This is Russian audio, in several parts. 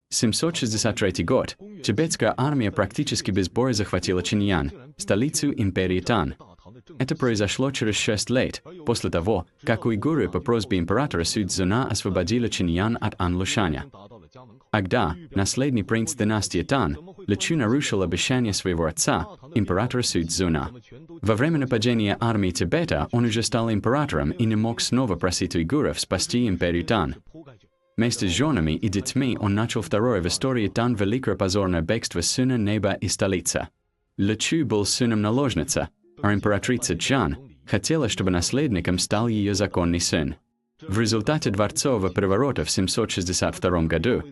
763 год. Тибетская армия практически без боя захватила Чиньян, столицу империи Тан. Это произошло через 6 лет, после того, как уйгуры по просьбе императора Сюцзуна освободили Чиньян от Анлушаня. Тогда наследный принц династии Тан Личу нарушил обещание своего отца, императора Сюцзуна. Во время нападения армии Тибета он уже стал императором и не мог снова просить уйгуров спасти империю Тан. Вместе с женами и детьми он начал второе в истории Тан великое позорное бегство сына неба и столицы. Личу был сыном наложницы, а императрица Чжан хотела, чтобы наследником стал ее законный сын. В результате дворцового переворота в 762 году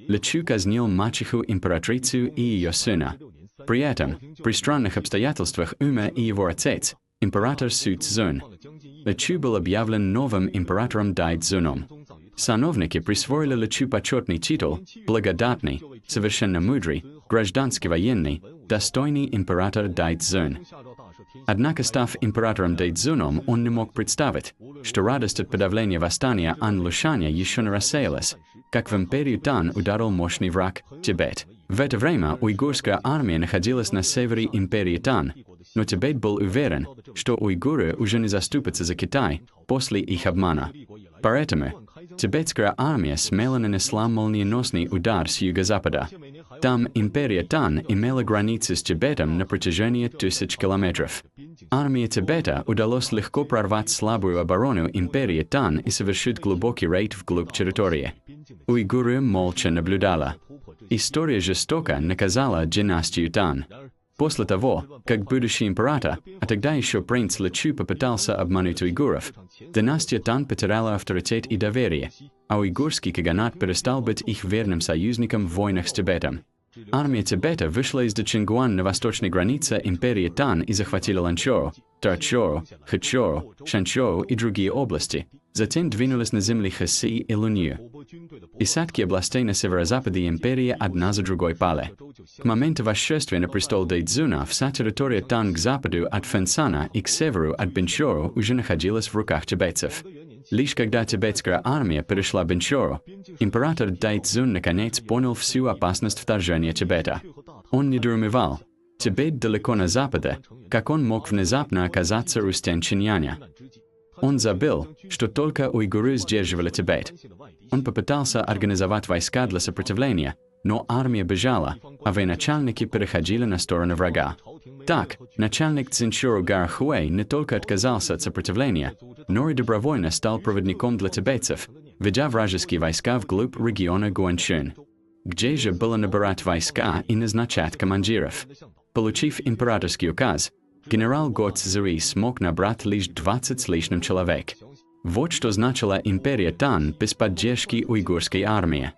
Личу казнил мачеху императрицу и ее сына. При этом, при странных обстоятельствах умер и его отец, император Сюцзун. Личу был объявлен новым императором Дайцзуном. Сановники присвоили Личу почетный титул «Благодатный, совершенно мудрый, гражданский военный, достойный император Дайцзун». Однако, став императором Дайцзуном, он не мог представить, что радость от подавления восстания Анлушаня еще не рассеялась, как в империю Тан ударил мощный враг – Тибет. В это время уйгурская армия находилась на севере империи Тан, но Тибет был уверен, что уйгуры уже не заступятся за Китай после их обмана. Поэтому тибетская армия смело нанесла молниеносный удар с юго-запада. Там империя Тан имела границы с Тибетом на протяжении 1000 километров. Армии Тибета удалось легко прорвать слабую оборону империи Тан и совершить глубокий рейд вглубь территории. Уйгуры молча наблюдала. История жестоко наказала династию Тан. После того, как будущий император, а тогда еще принц Личу попытался обмануть уйгуров, династия Тан потеряла авторитет и доверие, а уйгурский каганат перестал быть их верным союзником в войнах с Тибетом. Армия Тибета вышла из Дачингуан на восточной границе империи Тан и захватила Ланчжоу, Тарчжоу, Хэчжоу, Шанчжоу и другие области. Затем двинулась на земли Хэси и Лунью. Десятки областей на северо-западе империи одна за другой пали. К моменту восшествия на престол Дайцзуна вся территория Тан к западу от Фэнсана и к северу от Бэнчжоу уже находилась в руках тибетцев. Лишь когда тибетская армия перешла Бэнчжоу, император Дайцзун наконец понял всю опасность вторжения Тибета. Он недоумевал. Тибет далеко на западе, как он мог внезапно оказаться у стен Чиньяня. Он забыл, что только уйгуры сдерживали Тибет. Он попытался организовать войска для сопротивления, но армия бежала, а военачальники переходили на сторону врага. Так, начальник Цзиньчжоу Гархуэй не только отказался от сопротивления, но и добровольно стал проводником для тибетцев, ведя вражеские войска вглубь региона Гуанчжун. Где же было набирать войска и назначать командиров? Получив императорский указ, генерал Го Цзэри смог набрать лишь 20 с лишним человек. Вот что значила империя Тан без поддержки уйгурской армии.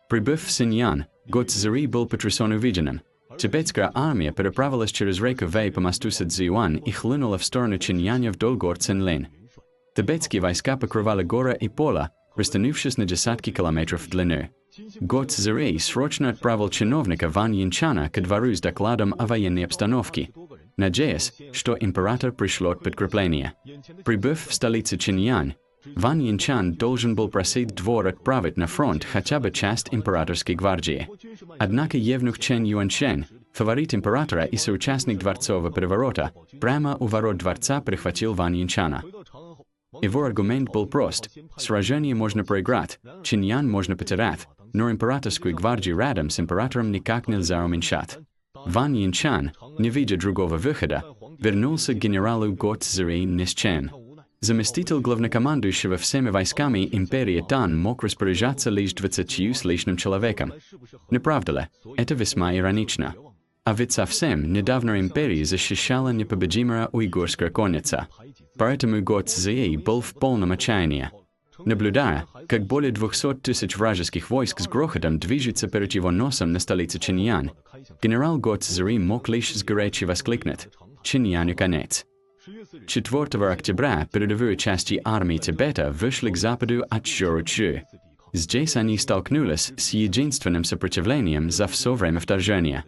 Прибыв в Синьян, Го Цзэри был потрясен увиденным. Тибетская армия переправилась через реку Вэй по мосту Сыцзюань и хлынула в сторону Чиньяня вдоль гор Цинлин. Тибетские войска покрывали горы и поля, растянувшись на десятки километров в длину. Го Цзэри срочно отправил чиновника Ван Янчана ко двору с докладом о военной обстановке, надеясь, что император пришлет подкрепление. Прибыв в столицу Чиньян, Ван Янчан должен был просить двор отправить на фронт хотя бы часть императорской гвардии. Однако евнух Чен Юаньшен, фаворит императора и соучастник дворцового переворота, прямо у ворот дворца прихватил Ван Янчана. Его аргумент был прост. Сражение можно проиграть, Чиньян можно потерять, но императорскую гвардию рядом с императором никак нельзя уменьшать. Ван Янчан, не видя другого выхода, вернулся к генералу Го Цзэри ни с чем. Заместитель главнокомандующего всеми войсками империи Тан мог распоряжаться лишь 20 с лишним человеком. Не правда ли? Это весьма иронично. А ведь совсем недавно империю защищала непобедимая уйгурская конница. Поэтому Го Цзэри был в полном отчаянии. Наблюдая, как более 200 тысяч вражеских войск с грохотом движется перед его носом на столице Чиньян, генерал Го Цзэри мог лишь с горечью воскликнуть: «Чиньяню конец». 4 октября передовые части армии Тибета вышли к западу от Чжоучжу. Здесь они столкнулись с единственным сопротивлением за все время вторжения.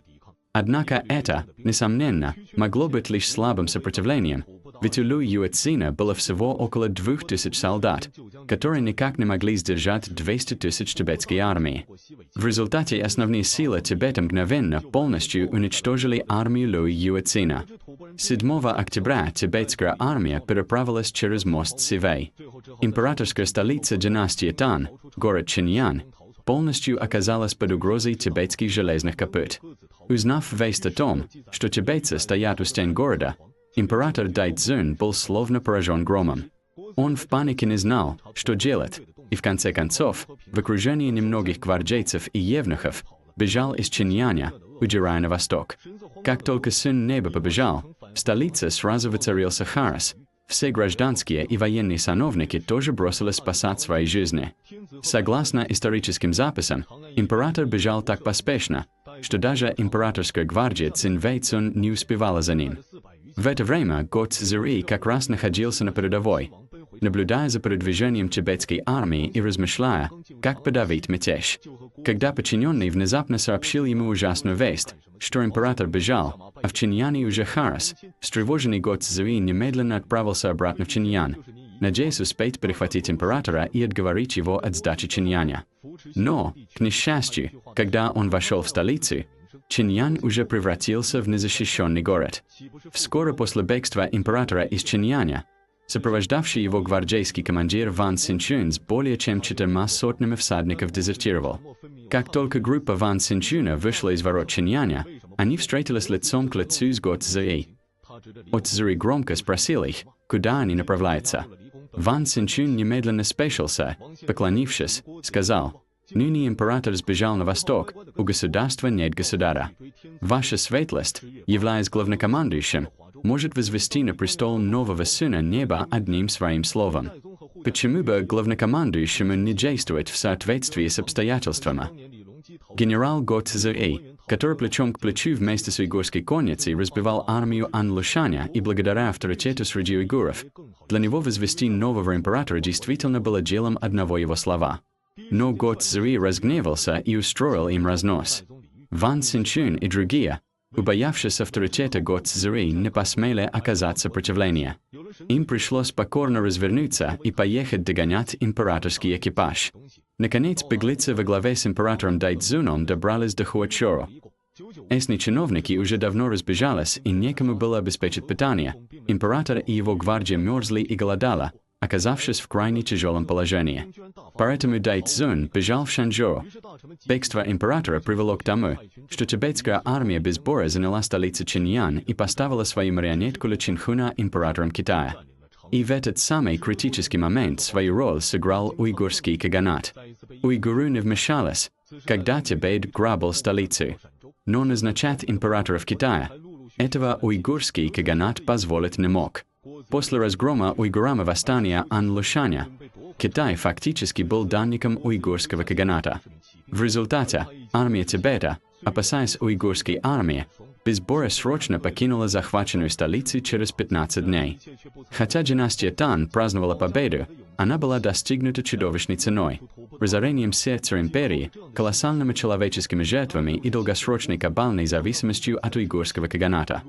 Однако это, несомненно, могло быть лишь слабым сопротивлением, Ведь у Лю Юэцина было всего около 2000 солдат, которые никак не могли сдержать 200 тысяч тибетской армии. В результате основные силы Тибета мгновенно полностью уничтожили армию Лю Юэцина. 7 октября тибетская армия переправилась через мост Сивэй. Императорская столица династии Тан, город Чиньян, полностью оказалась под угрозой тибетских железных копыт. Узнав весть о том, что тибетцы стоят у стен города, император Дайцзун был словно поражен громом. Он в панике не знал, что делать, и в конце концов, в окружении немногих гвардейцев и евнухов, бежал из Чиньяня, удирая на восток. Как только сын неба побежал, в столице сразу воцарился хаос. Все гражданские и военные сановники тоже бросились спасать свои жизни. Согласно историческим записям, император бежал так поспешно, что даже императорская гвардия Цинвэйцун не успевала за ним. В это время Го Цзури как раз находился на передовой, наблюдая за передвижением тибетской армии и размышляя, как подавить мятеж. Когда подчиненный внезапно сообщил ему ужасную весть, что император бежал, а в Чиньяне уже хаос, встревоженный Го Цзури немедленно отправился обратно в Чиньян, надеясь успеть перехватить императора и отговорить его от сдачи Чиньяня. Но, к несчастью, когда он вошел в столицу, Чиньян уже превратился в незащищенный город. Вскоре после бегства императора из Чиньяня, сопровождавший его гвардейский командир Ван Синчун с более чем 400 всадников дезертировал. Как только группа Ван Синчуна вышла из ворот Чиньяня, они встретились лицом к лицу с Го Цзури. Го Цзури громко спросил их, куда они направляются. Ван Синчун немедленно спешился, поклонившись, сказал: «Ныне император сбежал на восток, у государства нет государя. Ваша светлость, являясь главнокомандующим, может возвести на престол нового сына неба одним своим словом. Почему бы главнокомандующему не действовать в соответствии с обстоятельствами?» Генерал Го Цзури, который плечом к плечу вместе с уйгурской конницей разбивал армию Анлушаня и благодаря авторитету среди уйгуров, для него возвести нового императора действительно было делом одного его слова. Но Го Цзури разгневался и устроил им разнос. Ван Синчун и другие, убоявшись авторитета Го Цзури, не посмели оказать сопротивление. Им пришлось покорно развернуться и поехать догонять императорский экипаж. Наконец, беглецы во главе с императором Дайцзуном добрались до Хуачжоу. Эсни чиновники уже давно разбежались, и некому было обеспечить питание. Император и его гвардия мерзли и голодали, оказавшись в крайне тяжелом положении. Поэтому Дайцзун бежал в Шанчжоу. Бегство императора привело к тому, что тибетская армия без боя заняла столицу Чиньян и поставила свою марионетку Лю Чинхуна императором Китая. И в этот самый критический момент свою роль сыграл уйгурский каганат. Уйгуры не вмешались, когда Тибет грабил столицу. Но назначать императоров Китая этого уйгурский каганат позволить не мог. После разгрома уйгурами восстания Анлушаня, Китай фактически был данником уйгурского каганата. В результате армия Тибета, опасаясь уйгурской армии, без боя срочно покинула захваченную столицу через 15 дней. Хотя династия Тан праздновала победу, она была достигнута чудовищной ценой – разорением сердца империи, колоссальными человеческими жертвами и долгосрочной кабальной зависимостью от уйгурского каганата.